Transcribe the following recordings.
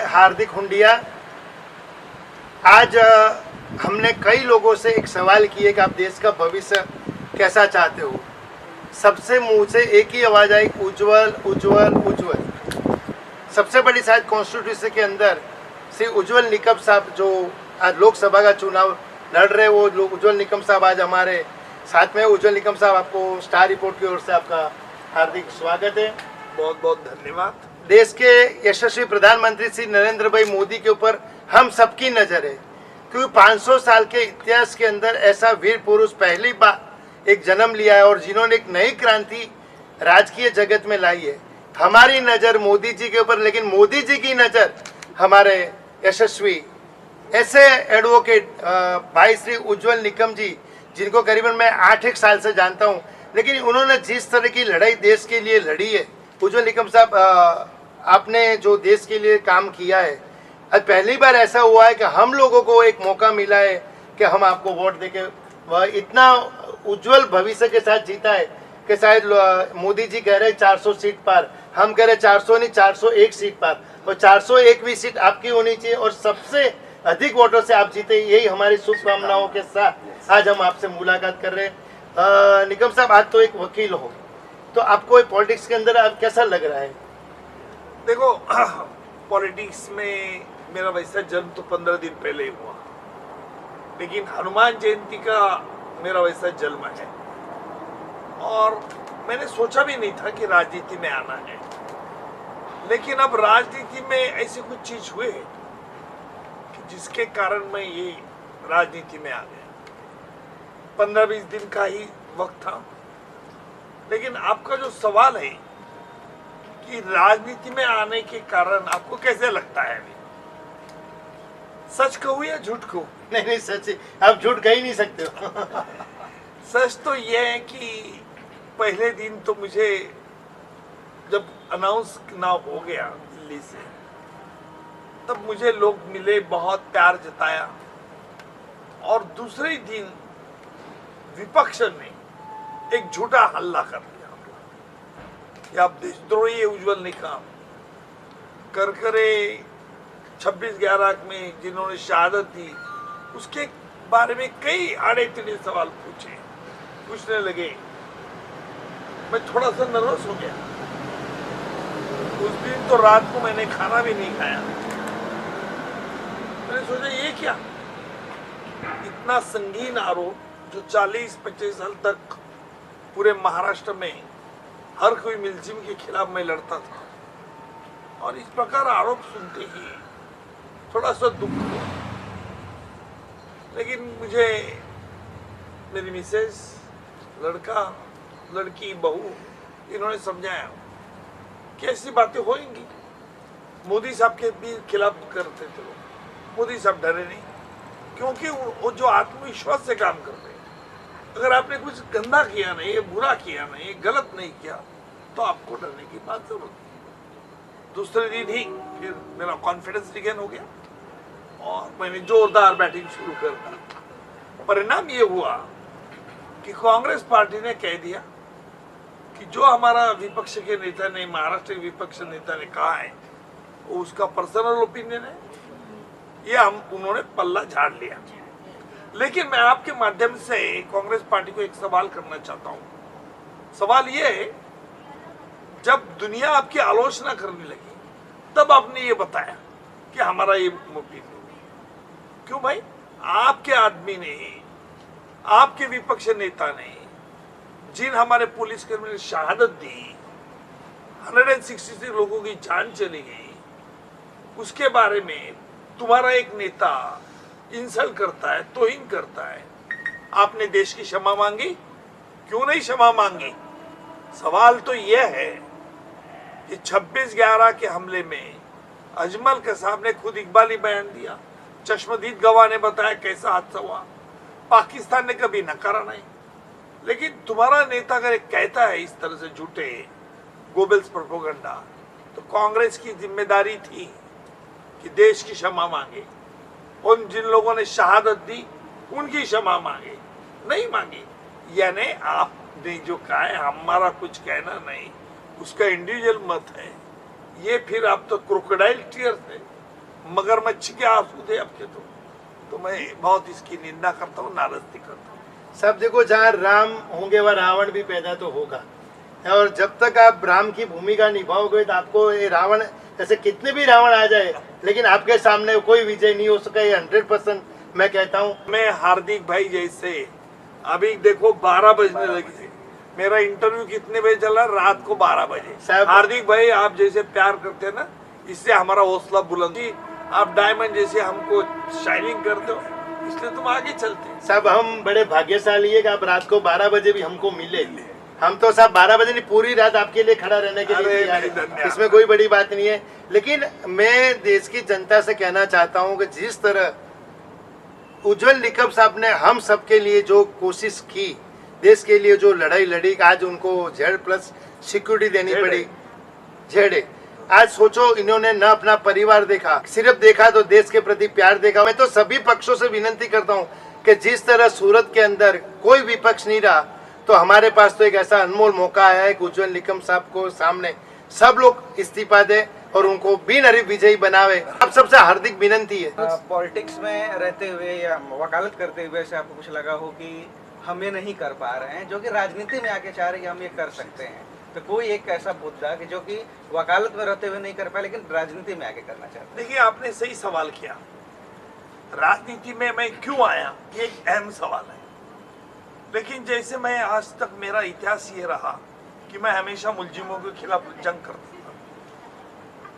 हार्दिक हुंडिया। आज हमने कई लोगों से एक सवाल किए कि आप देश का भविष्य कैसा चाहते हो। सबसे मुंह से एक ही आवाज़ आई, उज्जवल उज्जवल उज्जवल। सबसे बड़ी शायद कॉन्स्टिट्यूशन के अंदर श्री उज्जवल निकम साहब जो आज लोकसभा का चुनाव लड़ रहे, वो लोग उज्जवल निकम साहब आज हमारे साथ में। उज्जवल निकम साहब, आपको स्टार रिपोर्ट की ओर से आपका हार्दिक स्वागत है। बहुत बहुत धन्यवाद। देश के यशस्वी प्रधानमंत्री श्री नरेंद्र भाई मोदी के ऊपर हम सबकी नजर है, क्योंकि 500 साल के इतिहास के अंदर ऐसा वीर पुरुष पहली बार एक जन्म लिया है और जिन्होंने एक नई क्रांति राजकीय जगत में लाई है। हमारी नजर मोदी जी के ऊपर, लेकिन मोदी जी की नजर हमारे यशस्वी ऐसे एडवोकेट भाई श्री उज्जवल निकम जी, जिनको करीबन मैं 8 साल से जानता हूं, लेकिन उन्होंने जिस तरह की लड़ाई देश के लिए लड़ी है। उज्जवल निकम साहब, आपने जो देश के लिए काम किया है, आज पहली बार ऐसा हुआ है कि हम लोगों को एक मौका मिला है कि हम आपको वोट देके वह इतना उज्जवल भविष्य के साथ जीता है कि शायद मोदी जी कह रहे हैं 400 सीट पार, हम कह रहे 400 नहीं 401 सीट पार, और 401वीं सीट आपकी होनी चाहिए और सबसे अधिक वोटों से आप जीते। यही हमारी शुभकामनाओं के साथ आज हम आपसे मुलाकात कर रहे हैं। निकम साहब, आज तो एक वकील हो, तो आपको पॉलिटिक्स के अंदर आप कैसा लग रहा है? देखो, पॉलिटिक्स में मेरा वैसा जन्म तो 15 दिन पहले ही हुआ, लेकिन हनुमान जयंती का मेरा वैसा जन्म है और मैंने सोचा भी नहीं था कि राजनीति में आना है। लेकिन अब राजनीति में ऐसी कुछ चीज हुए कि जिसके कारण मैं ये राजनीति में आ गया। 15-20 दिन का ही वक्त था, लेकिन आपका जो सवाल है कि राजनीति में आने के कारण आपको कैसे लगता है, अभी सच कहूं या झूठ कहूं? नहीं, सच, आप झूठ कह ही नहीं सकते हो। सच तो यह है कि पहले दिन तो मुझे जब अनाउंस ना हो गया दिल्ली से, तब मुझे लोग मिले, बहुत प्यार जताया, और दूसरे दिन विपक्ष ने एक झूठा हल्ला कर दिया कि आप देशद्रोही उज्जवल निकम कर करे 26/11 में जिन्होंने शहादत दी, उसके बारे में कई आड़े टेढ़े सवाल पूछने लगे। मैं थोड़ा सा नर्वस हो गया। उस दिन तो रात को मैंने खाना भी नहीं खाया। मैंने सोचा ये क्या, इतना संगीन आरोप जो 40-25 साल तक पूरे महाराष्ट्र में हर कोई मुलजिम के खिलाफ मैं लड़ता था, और इस प्रकार आरोप सुनते ही थोड़ा सा दुख हुआ। लेकिन मुझे मेरी मिसेस, लड़का, लड़की, बहू, इन्होंने समझाया कि ऐसी बातें होंगी। मोदी साहब के भी खिलाफ करते थे लोग, मोदी साहब डरे नहीं, क्योंकि वो जो आत्मविश्वास से काम करते हैं। अगर आपने कुछ गंदा किया नहीं, बुरा किया नहीं, गलत नहीं किया, तो आपको डरने की बात जरूरत नहीं। दूसरे दिन ही फिर मेरा कॉन्फिडेंस रिगेन हो गया और मैंने जोरदार बैटिंग शुरू कर दी। परिणाम ये हुआ कि कांग्रेस पार्टी ने कह दिया कि जो हमारा विपक्ष के नेता ने, महाराष्ट्र के विपक्ष नेता ने कहा है, वो उसका पर्सनल ओपिनियन है, ये उन्होंने पल्ला झाड़ लिया। लेकिन मैं आपके माध्यम से कांग्रेस पार्टी को एक सवाल करना चाहता हूं। सवाल ये है, जब दुनिया आपकी आलोचना करने लगी, तब आपने ये बताया कि हमारा ये ओपिनियन है। क्यों भाई? आपके आदमी ने, आपके विपक्ष नेता ने, जिन हमारे पुलिसकर्मी ने शहादत दी, 166 लोगों की जान चली गई, उसके बारे में तुम्हारा एक नेता इंसल्ट करता है, तौहीन करता है। आपने देश की क्षमा मांगी? क्यों नहीं क्षमा मांगी? सवाल तो यह है कि 26/11 के हमले में अजमल के साहब ने खुद इकबाली बयान दिया, चश्मदीद गवाह ने बताया कैसा हादसा हुआ, पाकिस्तान ने कभी नकारा नहीं। लेकिन तुम्हारा नेता अगर कहता है इस तरह से झूठे गोबेल्स प्रोपेगेंडा, तो कांग्रेस की जिम्मेदारी थी कि देश की क्षमा मांगे, उन जिन लोगों ने शहादत दी उनकी क्षमा मांगे, नहीं मांगी। यानी आपने जो कहा है हमारा कुछ कहना नहीं, उसका इंडिविजुअल मत है। ये फिर आप तो क्रोकोडाइल टीयर्स है, मगरमच्छ के आंसू थे आपके तो मैं बहुत इसकी निंदा करता हूँ, नाराजगी करता हूँ। सब देखो, जहाँ राम होंगे वह रावण भी पैदा तो होगा, और जब तक आप राम की भूमिका निभाओगे तो आपको ये रावण, जैसे कितने भी रावण आ जाए लेकिन आपके सामने कोई विजय नहीं हो सका, ये 100% मैं कहता हूँ। मैं हार्दिक भाई जैसे, अभी देखो 12 बजने लगे, मेरा इंटरव्यू कितने बजे चला? रात को 12 बजे। हार्दिक भाई आप जैसे प्यार करते हैं ना, इससे हमारा हौसला बुलंद, आप डायमंड जैसे हमको शाइनिंग करते हो, इसलिए तुम आगे चलते हैं। सब हम बड़े भाग्यशाली है कि आप रात को 12 बजे भी हमको मिले। हम तो सब 12 बजे नहीं, पूरी रात आपके लिए खड़ा रहने के लिए तैयार है, इसमें कोई बड़ी बात नहीं है। लेकिन मैं देश की जनता से कहना चाहता हूँ कि जिस तरह उज्जवल निकम साहब ने हम सबके लिए जो कोशिश की, देश के लिए जो लड़ाई लड़ी, आज उनको Z+ सिक्योरिटी देनी पड़ी, ZA। आज सोचो, इन्होंने न अपना परिवार देखा, सिर्फ देखा तो देश के प्रति प्यार देखा। मैं तो सभी पक्षों से विनती करता हूँ कि जिस तरह सूरत के अंदर कोई विपक्ष नहीं रहा, तो हमारे पास तो एक ऐसा अनमोल मौका है कि उज्जवल निकम साहब को सामने सब लोग इस्तीफा दे और उनको बिनहरीफ विजयी बनावे। आप सबसे हार्दिक विनंती है। पॉलिटिक्स में रहते हुए या वकालत करते हुए से आपको कुछ लगा हो कि हम ये नहीं कर पा रहे हैं, जो कि राजनीति में आके चाह रहे हैं कि हम ये कर सकते हैं, तो कोई एक ऐसा मुद्दा कि जो कि वकालत में रहते हुए नहीं कर पाए लेकिन राजनीति में आके करना चाहते हैं? देखिए, आपने सही सवाल किया। राजनीति में मैं क्यों आया, ये एक अहम सवाल है। लेकिन जैसे मैं आज तक, मेरा इतिहास ये रहा कि मैं हमेशा मुलजिमों के खिलाफ जंग करता था।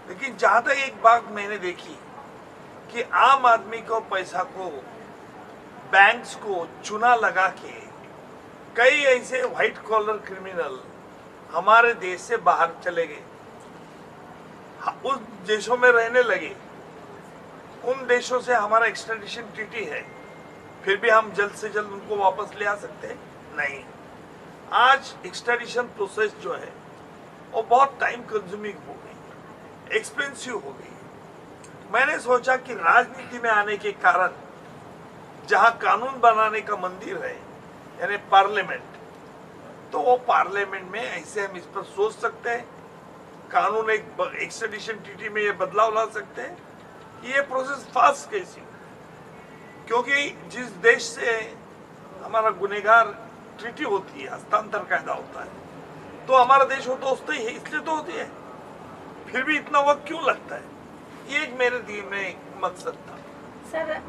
लेकिन जहां तक एक बात मैंने देखी कि आम आदमी को, पैसा को, बैंक्स को चुना लगा के कई ऐसे व्हाइट कॉलर क्रिमिनल हमारे देश से बाहर चले गए, उस देशों में रहने लगे। उन देशों से हमारा एक्सट्रेडिशन ट्रीटी है, फिर भी हम जल्द से जल्द उनको वापस ले आ सकते हैं? नहीं। आज एक्सट्रेडिशन प्रोसेस जो है वो बहुत टाइम कंज्यूमिंग हो गई, एक्सपेंसिव हो गई। मैंने सोचा कि राजनीति में आने के कारण, जहां कानून बनाने का मंदिर है यानी पार्लियामेंट, तो वो पार्लियामेंट में ऐसे हम इस पर सोच सकते हैं, कानून एक एक्सट्रेडिशन ट्रीटी में ये बदलाव ला सकते हैं। ये प्रोसेस फास्ट कैसी? क्योंकि जिस देश से हमारा गुनहगार ट्रीटी होती है, हस्तांतर कायदा होता है, तो हमारा देश हो तो होता ही है, इसलिए तो होती है। फिर भी इतना वक्त क्यों लगता है? ये एक मेरे दिल में एक मकसद था। सर,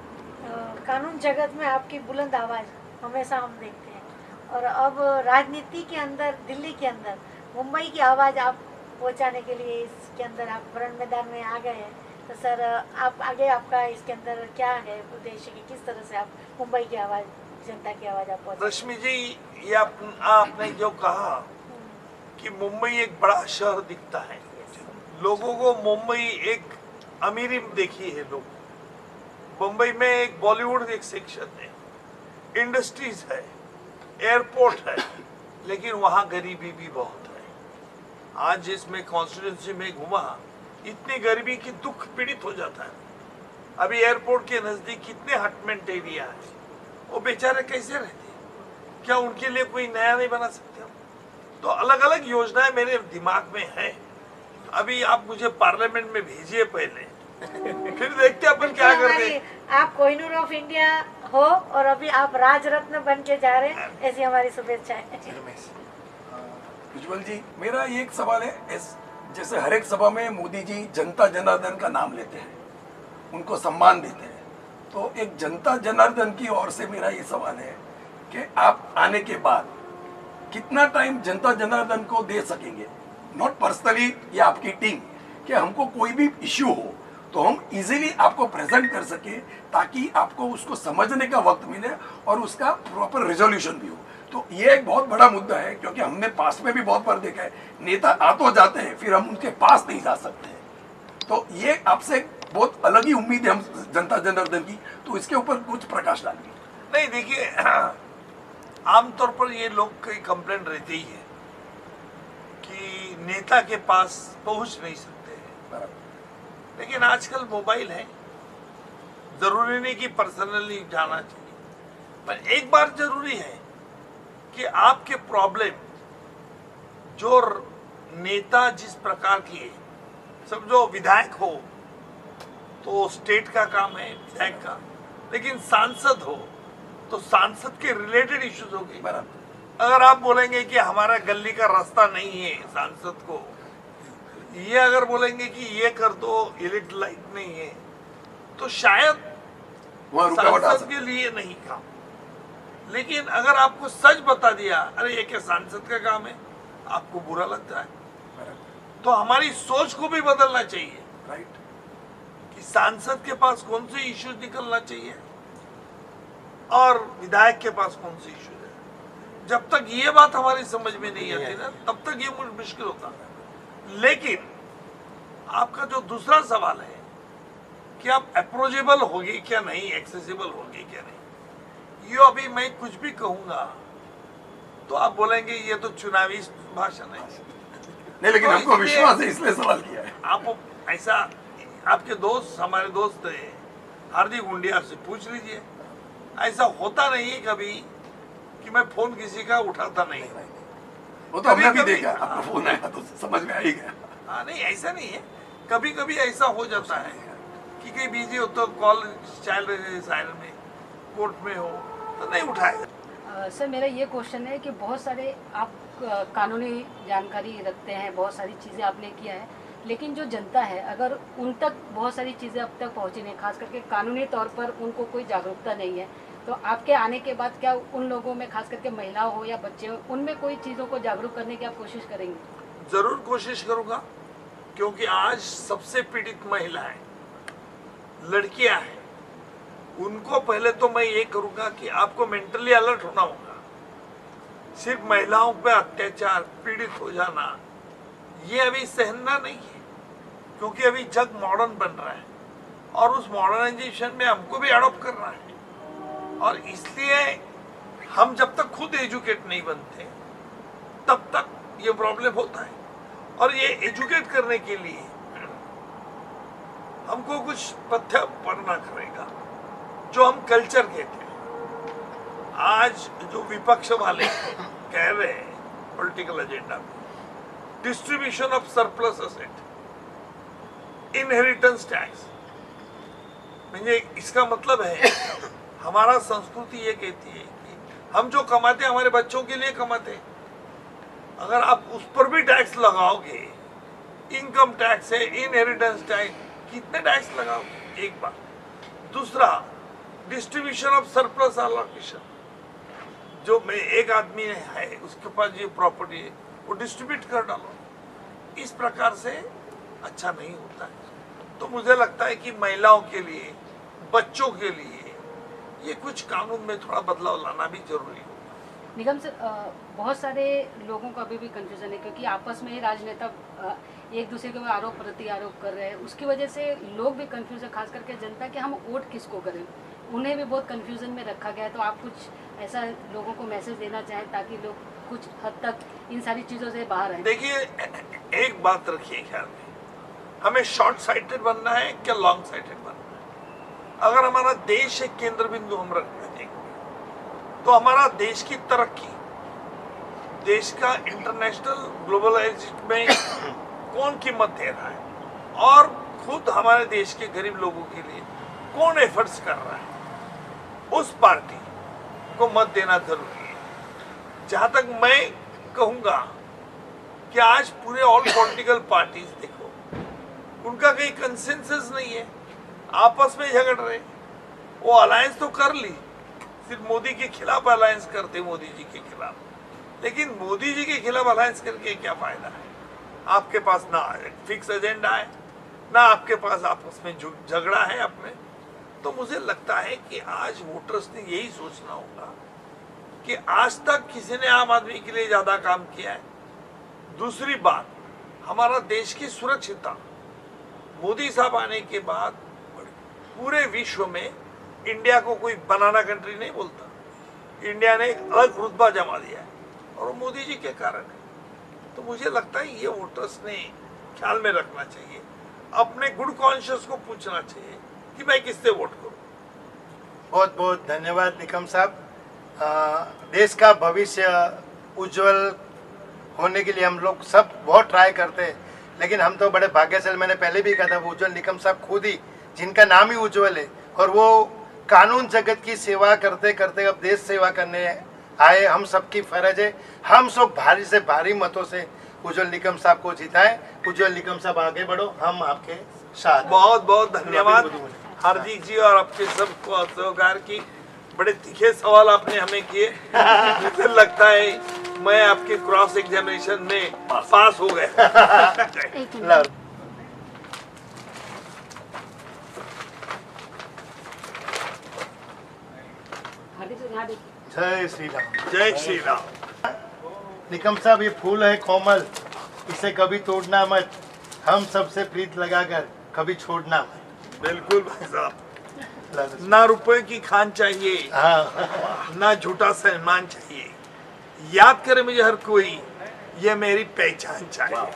कानून जगत में आपकी बुलंद आवाज हमेशा हम देखते हैं, और अब राजनीति के अंदर, दिल्ली के अंदर मुंबई की आवाज आप पहुंचाने के लिए इसके अंदर आप रण मैदान में आ गए हैं। तो सर, आप आगे, आपका इसके अंदर क्या है उद्देश्य कि किस तरह से आप मुंबई की आवाज, जनता की आवाज आप पहुंचाएं? रश्मि जी, ये आपने जो कहा कि मुंबई एक बड़ा शहर दिखता है, लोगों को मुंबई एक अमीरी देखी है लोग। मुंबई में एक बॉलीवुड एक सेक्शन है, इंडस्ट्रीज है, एयरपोर्ट है, लेकिन वहाँ गरीबी भी बहुत है। आज जिसमें कॉन्स्टिट्यूंसी में घुमा, इतनी गरीबी की दुख पीड़ित हो जाता है। अभी एयरपोर्ट के नजदीक कितने हटमेंट एरिया है, वो बेचारे कैसे रहते हैं? क्या उनके लिए कोई नया नहीं बना सकते? तो अलग अलग योजनाएं मेरे दिमाग में है। अभी आप मुझे पार्लियामेंट में भेजिए पहले, फिर देखते हैं अपन क्या करते हैं। आप कोहिनूर ऑफ इंडिया हो और अभी आप राज रत्न बन के जा रहे हैं, ऐसी हमारी शुभेच्छाएं। उज्जवल जी, मेरा ये एक सवाल है, जैसे हर एक सभा में मोदी जी जनता जनार्दन का नाम लेते हैं, उनको सम्मान देते हैं, तो एक जनता जनार्दन की ओर से मेरा ये सवाल है कि आप आने के बाद कितना टाइम जनता जनार्दन को दे सकेंगे, नॉट पर्सनली या आपकी टीम, कि हमको कोई भी इश्यू हो तो हम इजीली आपको प्रेजेंट कर सके, ताकि आपको उसको समझने का वक्त मिले और उसका प्रॉपर रिजोल्यूशन भी हो। तो ये एक बहुत बड़ा मुद्दा है, क्योंकि हमने पास में भी बहुत बार देखा है, नेता आ तो जाते हैं, फिर हम उनके पास नहीं जा सकते। तो ये आपसे बहुत अलग ही उम्मीद है हम जनता जनार्दन की, तो इसके ऊपर कुछ प्रकाश डालिए। नहीं, देखिए, आमतौर पर ये लोग की कंप्लेंट रहती ही है कि नेता के पास पहुंच नहीं सकते हैं। लेकिन आजकल मोबाइल है, जरूरी नहीं कि पर्सनली जाना चाहिए, पर एक बार जरूरी है कि आपके प्रॉब्लम जो नेता जिस प्रकार की, समझो विधायक हो तो स्टेट का काम है, विधायक का। लेकिन सांसद हो तो सांसद के रिलेटेड इश्यूज होंगे। बराबर। अगर आप बोलेंगे कि हमारा गली का रास्ता नहीं है सांसद को, ये अगर बोलेंगे कि ये कर दो, इलेक्ट्रिक लाइट नहीं है, तो शायद वहाँ रुकावट आ सांसद सकती के लिए नहीं काम। लेकिन अगर आपको सच बता दिया, अरे ये क्या सांसद का काम है, आपको बुरा लगता है। है। तो हमारी सोच को भी बदलना चाहिए राइट। कि सांसद के पास कौन से इश्यूज निकलना चाहिए और विधायक के पास कौन से इश्यूज है। जब तक ये बात हमारी समझ में नहीं आती ना, तब तक ये मुश्किल होता है। लेकिन आपका जो दूसरा सवाल है कि आप अप्रोचेबल होगी क्या नहीं, एक्सेसिबल होगी क्या नहीं, ये अभी मैं कुछ भी कहूंगा तो आप बोलेंगे ये तो चुनावी भाषण है। नहीं, लेकिन तो हमको इसलिए- विश्वास है, इसलिए सवाल किया है। आप ऐसा, आपके दोस्त, हमारे दोस्त है हार्दिक गुंडिया से पूछ लीजिए, ऐसा होता नहीं है कभी कि मैं फोन किसी का उठाता नहीं। वो तो हमने भी कभी- देखा, आपका फोन आया तो समझ में आ ही गया। हाँ, नहीं ऐसा नहीं है, कभी कभी ऐसा हो जाता है कि कहीं बिजी हो तो कॉल चल रही साइड में, कोर्ट में हो तो नहीं उठाएगा। सर मेरा ये क्वेश्चन है कि बहुत सारे आप कानूनी जानकारी रखते हैं, बहुत सारी चीज़ें आपने किया है, लेकिन जो जनता है अगर उन तक बहुत सारी चीज़ें अब तक पहुंची नहीं, खास करके कानूनी तौर पर उनको कोई जागरूकता नहीं है, तो आपके आने के बाद क्या उन लोगों में, खास करके महिलाओं हो या बच्चे हो, उनमें कोई चीज़ों को जागरूक करने की आप कोशिश करेंगे? जरूर कोशिश करूंगा, क्योंकि आज सबसे पीड़ित महिलाएं, लड़कियां हैं। उनको पहले तो मैं ये करूंगा कि आपको मेंटली अलर्ट होना होगा। सिर्फ महिलाओं पे अत्याचार, पीड़ित हो जाना, ये अभी सहना नहीं है, क्योंकि अभी जग मॉडर्न बन रहा है और उस मॉडर्नाइजेशन में हमको भी अडॉप्ट करना है। और इसलिए हम जब तक खुद एजुकेट नहीं बनते तब तक ये प्रॉब्लम होता है। और ये एजुकेट करने के लिए हमको कुछ पथ्य पढ़ना पड़ेगा, जो हम कल्चर कहते हैं। आज जो विपक्ष वाले कह रहे हैं पॉलिटिकल एजेंडा में, distribution of surplus asset, inheritance tax, म्हणजे इसका मतलब है हमारा संस्कृति ये कहती है कि हम जो कमाते हैं हमारे बच्चों के लिए कमाते हैं। अगर आप उस पर भी टैक्स लगाओगे, इनकम टैक्स है, इनहेरिटेंस टैक्स, कितने टैक्स लगाओगे? एक बात। दूसरा, डिस्ट्रीब्यूशन ऑफ सरप्लस एलोकेशन, जो में एक आदमी है उसके पास ये प्रॉपर्टी है, वो डिस्ट्रीब्यूट कर डालो। इस प्रकार से अच्छा नहीं होता है। तो मुझे लगता है कि महिलाओं के लिए, बच्चों के लिए ये कुछ कानून में थोड़ा बदलाव लाना भी जरूरी होगा। निगम सर, बहुत सारे लोगों को अभी भी कंफ्यूजन है, क्योंकि आपस में ही राजनेता एक दूसरे के ऊपर आरोप प्रति आरोप कर रहे हैं, उसकी वजह से लोग भी कंफ्यूज है, खास करके जनता, कि हम वोट किसको करें, उन्हें भी बहुत कंफ्यूजन में रखा गया है। तो आप कुछ ऐसा लोगों को मैसेज देना चाहें ताकि लोग कुछ हद तक इन सारी चीज़ों से बाहर आए? देखिए, एक बात रखिए ख्याल में, हमें शॉर्ट साइटेड बनना है क्या लॉन्ग साइटेड बनना है? अगर हमारा देश एक केंद्र बिंदु हम रखते हैं तो हमारा देश की तरक्की, देश का इंटरनेशनल ग्लोबलाइजेशन में कौन कीमत दे रहा है और खुद हमारे देश के गरीब लोगों के लिए कौन एफर्ट्स कर रहा है, उस पार्टी को मत देना जरूरी है। जहां तक मैं कहूंगा कि आज पूरे ऑल पॉलिटिकल पार्टीज देखो, उनका कहीं कंसेंसस नहीं है, आपस में झगड़ रहे। वो अलायंस तो कर ली, सिर्फ मोदी के खिलाफ अलायंस करते, मोदी जी के खिलाफ, लेकिन मोदी जी के खिलाफ अलायंस करके क्या फायदा है? आपके पास ना फिक्स एजेंडा है, ना आपके पास आपस में झगड़ा है अपने। तो मुझे लगता है कि आज वोटर्स ने यही सोचना होगा कि आज तक किसी ने आम आदमी के लिए ज्यादा काम किया है। दूसरी बात, हमारा देश की सुरक्षितता, मोदी साहब आने के बाद पूरे विश्व में इंडिया को कोई बनाना कंट्री नहीं बोलता। इंडिया ने एक अलग रुतबा जमा दिया है और वो मोदी जी के कारण है। तो मुझे लगता है ये वोटर्स ने ख्याल में रखना चाहिए, अपने गुड कॉन्शियस को पूछना चाहिए कि मैं किससे वोट करूं। बहुत बहुत धन्यवाद निकम साहब। देश का भविष्य उज्जवल होने के लिए हम लोग सब बहुत ट्राई करते हैं, लेकिन हम तो बड़े भाग्यशाली, मैंने पहले भी कहा था, उज्जवल निकम साहब खुद ही जिनका नाम ही उज्जवल है, और वो कानून जगत की सेवा करते करते अब देश सेवा करने आए। हम सबकी फर्ज है, हम सब भारी से भारी मतों से उज्जवल निकम साहब को जिताएं। उज्जवल निकम साहब आगे बढ़ो, हम आपके साथ हैं। बहुत बहुत धन्यवाद हार्दिक जी और आपके सब सहकार की। बड़े तीखे सवाल आपने हमें किए। मुझे लगता है मैं आपके क्रॉस एग्जामिनेशन में पास हो गया। ला- हार्दिक सर यहाँ देखिए। जय श्री राम। जय श्री राम। निकम साहब, ये फूल है कोमल, इसे कभी तोड़ना मत, हम सबसे प्रीत लगाकर कभी छोड़ना मत। बिल्कुल भाई साहब, ला- ना रुपए की खान चाहिए, हाँ, ना झूठा सम्मान चाहिए। याद करे मुझे हर कोई, ये मेरी पहचान चाहिए। हाँ।